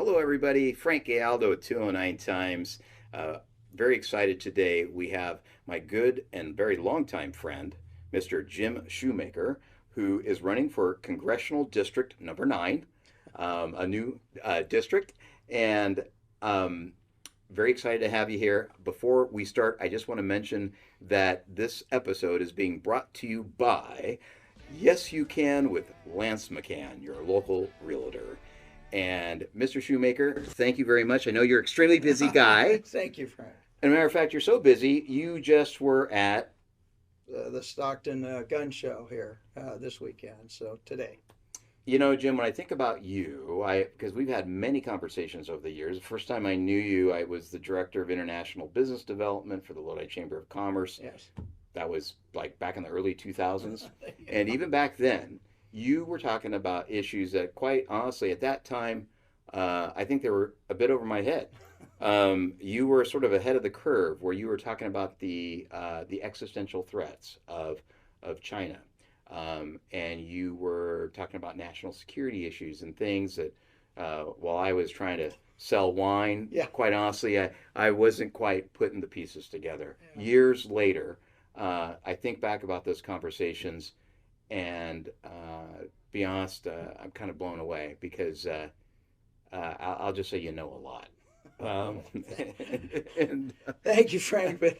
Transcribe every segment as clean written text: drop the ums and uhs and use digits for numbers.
Hello, everybody. Frank Aldo at 209 Times. Uh, very excited today. We have my good and very longtime friend, Mr. Jim Shoemaker, who is running for Congressional District Number 9, a new district. And um, very excited to have you here. Before we start, I just want to mention that this episode is being brought to you by Yes You Can with Lance McCann, your local realtor. And Mr. Shoemaker, thank you very much. I know you're an extremely busy guy. Thank you, Frank. And a matter of fact, you're so busy, you just were at. The Stockton Gun Show here this weekend, so today. You know, Jim, when I think about you, because we've had many conversations over the years. The first time I knew you, I was the director of international business development for the Lodi Chamber of Commerce. Yes. That was like back in the early 2000s. Yeah. And even back then, you were talking about issues that, quite honestly, at that time, I think they were a bit over my head. You were sort of ahead of the curve, where you were talking about the existential threats of China, and you were talking about national security issues and things that, while I was trying to sell wine, Yeah. quite honestly, I wasn't quite putting the pieces together. Yeah. Years later, I think back about those conversations, and be honest, I'm kind of blown away because I'll just say you know a lot. Um, and Thank you, Frank, but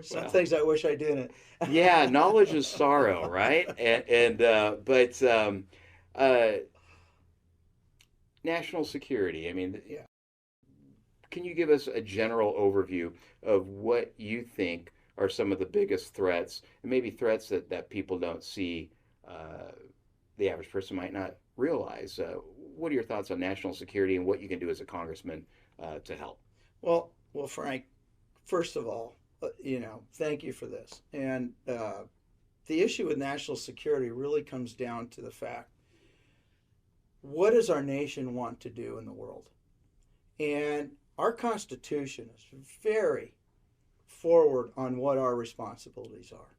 some well, things I wish I didn't. yeah, knowledge is sorrow, right? But uh, national security. I mean, Yeah. can you give us a general overview of what you think are some of the biggest threats, and maybe threats that people don't see, uh, the average person might not realize? What are your thoughts on national security and what you can do as a congressman to help? Well, Frank, first of all, thank you for this. And the issue with national security really comes down to the fact, what does our nation want to do in the world? And our Constitution is very forward on what our responsibilities are.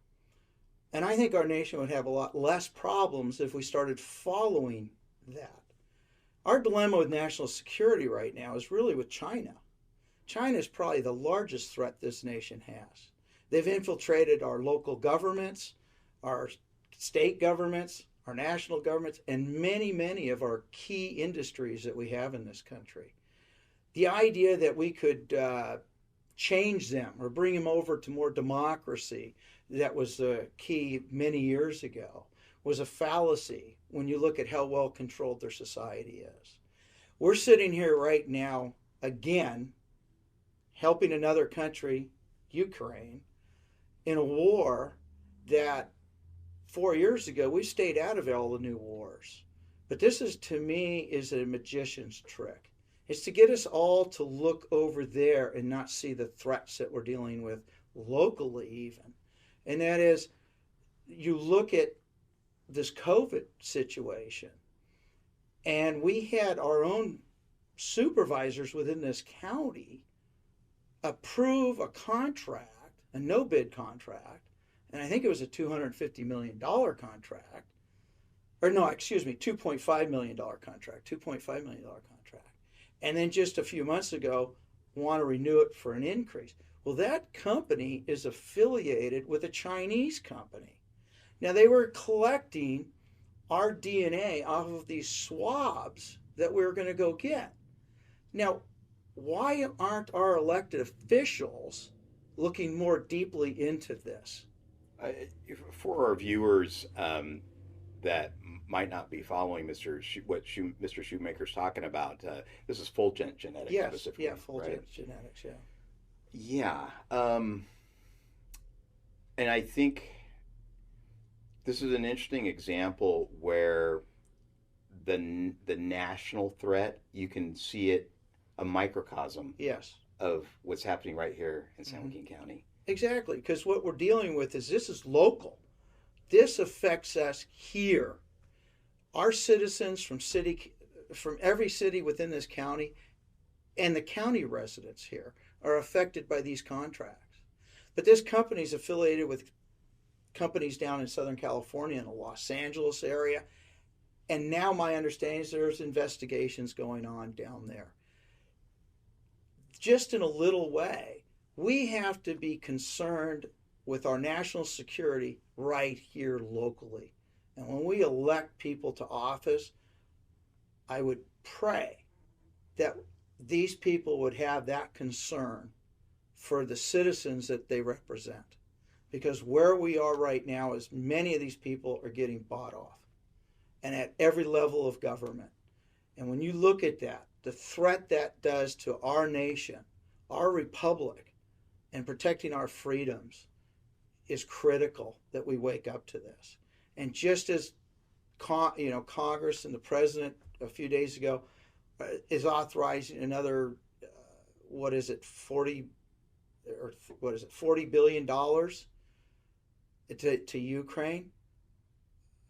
And I think our nation would have a lot less problems if we started following that. Our dilemma with national security right now is really with China. China is probably the largest threat this nation has. They've infiltrated our local governments, our state governments, our national governments, and many, many of our key industries that we have in this country. The idea that we could change them or bring them over to more democracy, that was the key many years ago, was a fallacy when you look at how well controlled their society is. We're sitting here right now, again, helping another country, Ukraine, in a war that 4 years ago we stayed out of all the new wars. But this is, to me, is a magician's trick. It's to get us all to look over there and not see the threats that we're dealing with locally even. And that is, you look at this COVID situation, and we had our own supervisors within this county approve a contract, a no bid contract, and I think it was a $250 million contract, or no, excuse me, $2.5 million contract, $2.5 million contract. And then just a few months ago, want to renew it for an increase. Well, that company is affiliated with a Chinese company. Now, they were collecting our DNA off of these swabs that we were going to go get. Now, why aren't our elected officials looking more deeply into this? Uh, for our viewers that might not be following Mr. Shoemaker's talking about, this is Fulgent Genetics Yes, specifically, yeah, full right? genetics, yeah. Yeah, and I think this is an interesting example where the national threat, you can see it, a microcosm Yes. of what's happening right here in San Mhm. Joaquin County. Exactly, because what we're dealing with is, this is local. This affects us here. Our citizens from every city within this county, and the county residents here, are affected by these contracts. But this company is affiliated with companies down in Southern California and the Los Angeles area, And now my understanding is there's investigations going on down there. Just in a little way, we have to be concerned with our national security right here locally. And when we elect people to office, I would pray that these people would have that concern for the citizens that they represent. Because where we are right now is many of these people are getting bought off, and at every level of government. And when you look at that, the threat that does to our nation, our republic, and protecting our freedoms is critical that we wake up to this. And just as Congress and the president a few days ago is authorizing another, $40 billion to Ukraine.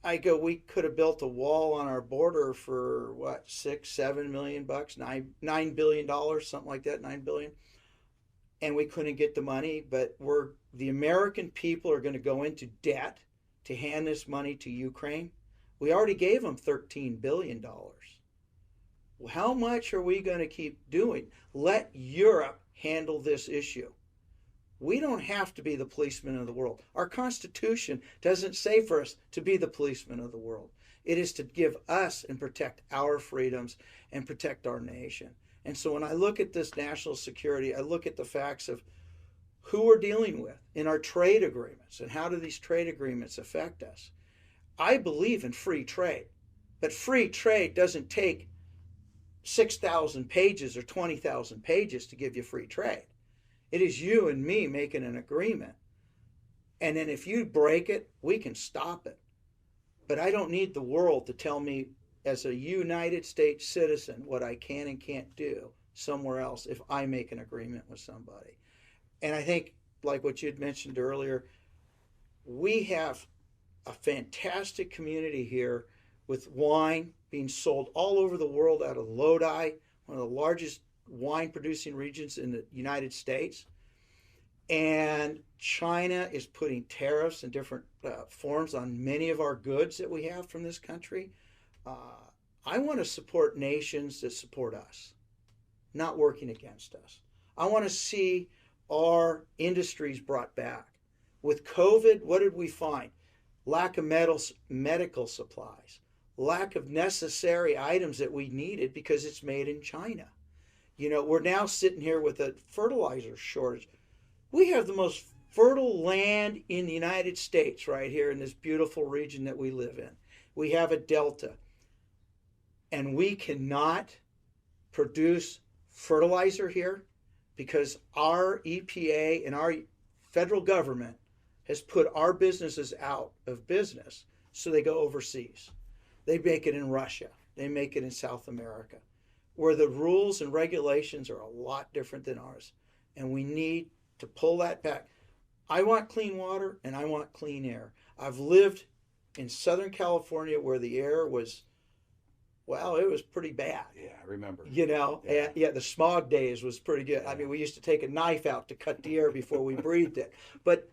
I go, we could have built a wall on our border for what, $6-7 million, $9 billion, something like that, $9 billion, and we couldn't get the money. But the American people are going to go into debt to hand this money to Ukraine. We already gave them $13 billion. How much are we going to keep doing? Let Europe handle this issue. We don't have to be the policeman of the world. Our Constitution doesn't say for us to be the policeman of the world. It is to give us and protect our freedoms and protect our nation. And so when I look at this national security, I look at the facts of who we're dealing with in our trade agreements and how do these trade agreements affect us. I believe in free trade, but free trade doesn't take 6,000 pages or 20,000 pages to give you free trade. It is you and me making an agreement. And then if you break it, we can stop it. But I don't need the world to tell me as a United States citizen what I can and can't do somewhere else if I make an agreement with somebody. And I think, like what you had mentioned earlier, we have a fantastic community here with wine being sold all over the world out of Lodi, one of the largest wine producing regions in the United States. And China is putting tariffs in different forms on many of our goods that we have from this country. I want to support nations that support us, not working against us. I want to see our industries brought back. With COVID, what did we find? Lack of medical supplies, lack of necessary items that we needed because it's made in China. We're now sitting here with a fertilizer shortage. We have the most fertile land in the United States right here in this beautiful region that we live in. We have a delta, and we cannot produce fertilizer here because our EPA and our federal government has put our businesses out of business, so they go overseas. They make it in Russia. They make it in South America, where the rules and regulations are a lot different than ours. And we need to pull that back. I want clean water and I want clean air. I've lived in Southern California where the air was, well, it was pretty bad. Yeah, I remember. Yeah, the smog days was pretty good. I mean, we used to take a knife out to cut the air before we breathed it. But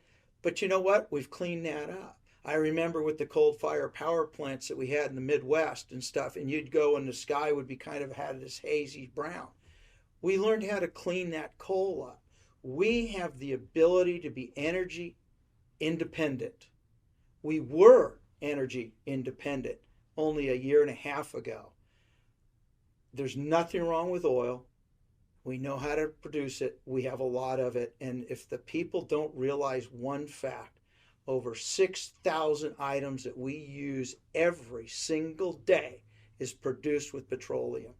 you know what? We've cleaned that up. I remember with the coal-fired power plants that we had in the Midwest and stuff, and you'd go and the sky would be kind of had this hazy brown. We learned how to clean that coal up. We have the ability to be energy independent. We were energy independent only a year and a half ago. There's nothing wrong with oil. We know how to produce it. We have a lot of it. And if the people don't realize one fact, over 6,000 items that we use every single day is produced with petroleum.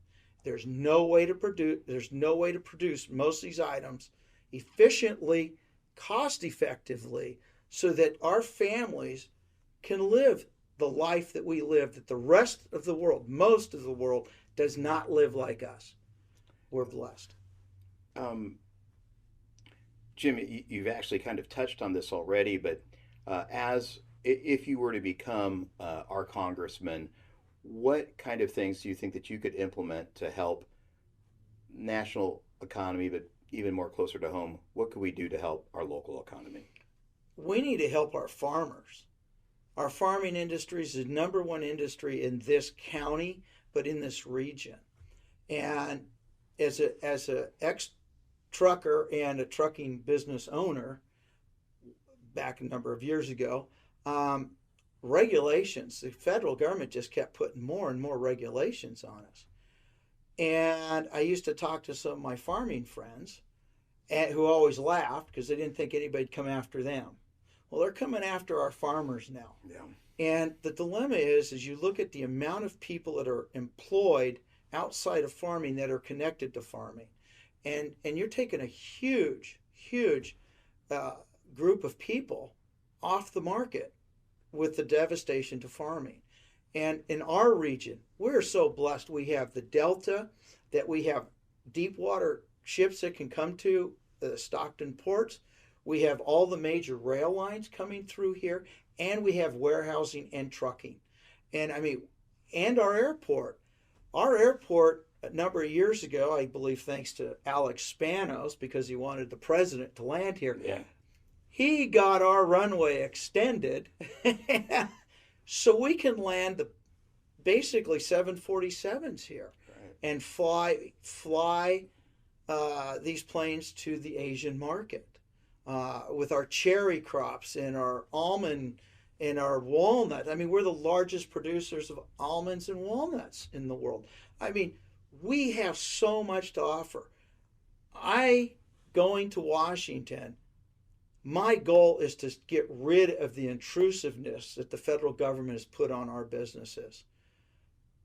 There's no way to produce most of these items efficiently, cost effectively, so that our families can live the life that we live, that the rest of the world, most of the world, does not live like us. We're blessed. Jim, you've actually kind of touched on this already, but if you were to become our congressman, what kind of things do you think that you could implement to help national economy, but even more closer to home? What could we do to help our local economy? We need to help our farmers. Our farming industry is the number one industry in this county, but in this region. And as a ex trucker and a trucking business owner, back a number of years ago, regulations, the federal government just kept putting more and more regulations on us. And I used to talk to some of my farming friends who always laughed because they didn't think anybody'd come after them. Well, they're coming after our farmers now. Yeah. And the dilemma is you look at the amount of people that are employed outside of farming that are connected to farming. And you're taking a huge group of people off the market with the devastation to farming. And in our region, we're so blessed. We have the Delta, that we have deep water ships that can come to the Stockton ports. We have all the major rail lines coming through here, and we have warehousing and trucking. And I mean, and our airport. Our airport, a number of years ago, I believe thanks to Alex Spanos, because he wanted the president to land here, Yeah. he got our runway extended so we can land the basically 747s here. Right. And fly these planes to the Asian market with our cherry crops and our almond and our walnut. I mean, we're the largest producers of almonds and walnuts in the world. I mean, we have so much to offer. Going to Washington, my goal is to get rid of the intrusiveness that the federal government has put on our businesses.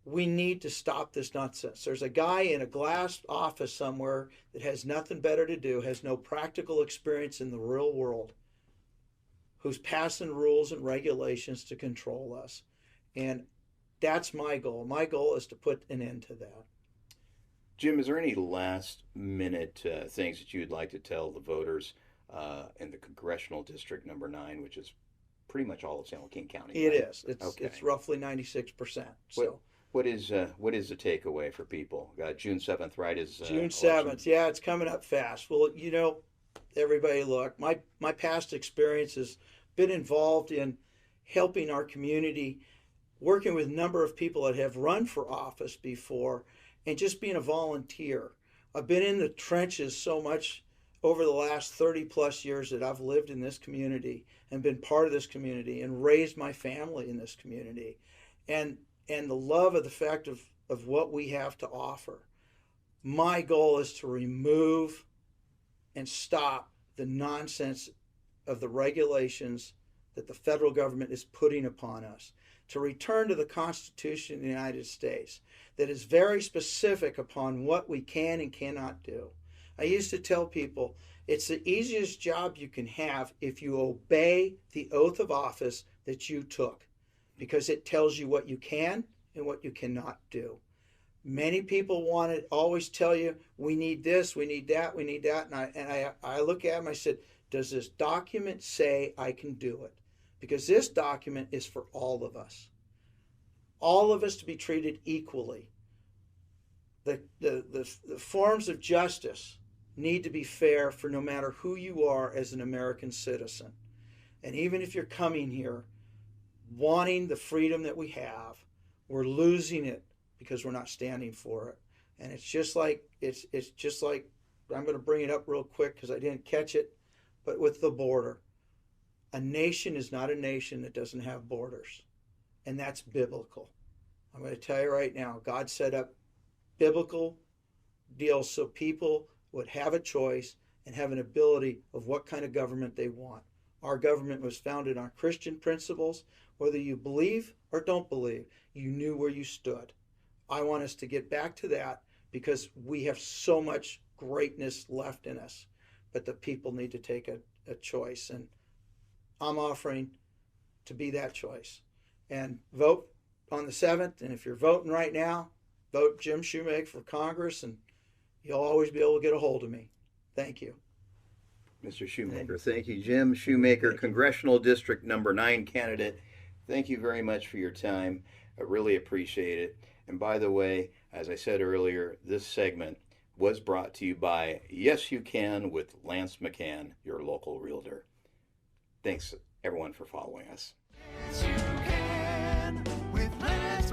We need to stop this nonsense. There's a guy in a glass office somewhere that has nothing better to do, has no practical experience in the real world, who's passing rules and regulations to control us. And that's my goal. My goal is to put an end to that. Jim, is there any last minute things that you'd like to tell the voters in the Congressional District number 9, which is pretty much all of San Joaquin County? It right? is. It's Okay. it's roughly 96%. So What is the takeaway for people? June 7th, right? Is June election. 7th. Yeah, it's coming up fast. Well, everybody look, my past experience has been involved in helping our community, working with a number of people that have run for office before, and just being a volunteer. I've been in the trenches so much over the last 30 plus years that I've lived in this community and been part of this community and raised my family in this community. And the love of the fact of what we have to offer. My goal is to remove and stop the nonsense of the regulations that the federal government is putting upon us, to return to the Constitution of the United States that is very specific upon what we can and cannot do. I used to tell people it's the easiest job you can have if you obey the oath of office that you took, because it tells you what you can and what you cannot do. Many people want to always tell you, we need this, we need that, we need that. And I look at them, I said, does this document say I can do it? Because this document is for all of us. All of us to be treated equally. The forms of justice need to be fair for no matter who you are as an American citizen. And even if you're coming here wanting the freedom that we have, we're losing it because we're not standing for it. And it's just like I'm going to bring it up real quick because I didn't catch it, but with the border. A nation is not a nation that doesn't have borders. And that's biblical. I'm going to tell you right now, God set up biblical deals so people would have a choice and have an ability of what kind of government they want. Our government was founded on Christian principles. Whether you believe or don't believe, you knew where you stood. I want us to get back to that because we have so much greatness left in us. But the people need to take a choice. And I'm offering to be that choice. And vote on the 7th. And if you're voting right now, vote Jim Shoemaker for Congress, and you'll always be able to get a hold of me. Thank you. Mr. Shoemaker. Thank you, Jim Shoemaker, Thank you. Congressional District number 9 candidate. Thank you very much for your time. I really appreciate it. And by the way, as I said earlier, this segment was brought to you by Yes You Can with Lance McCann, your local realtor. Thanks everyone for following us. Yes, you can with Les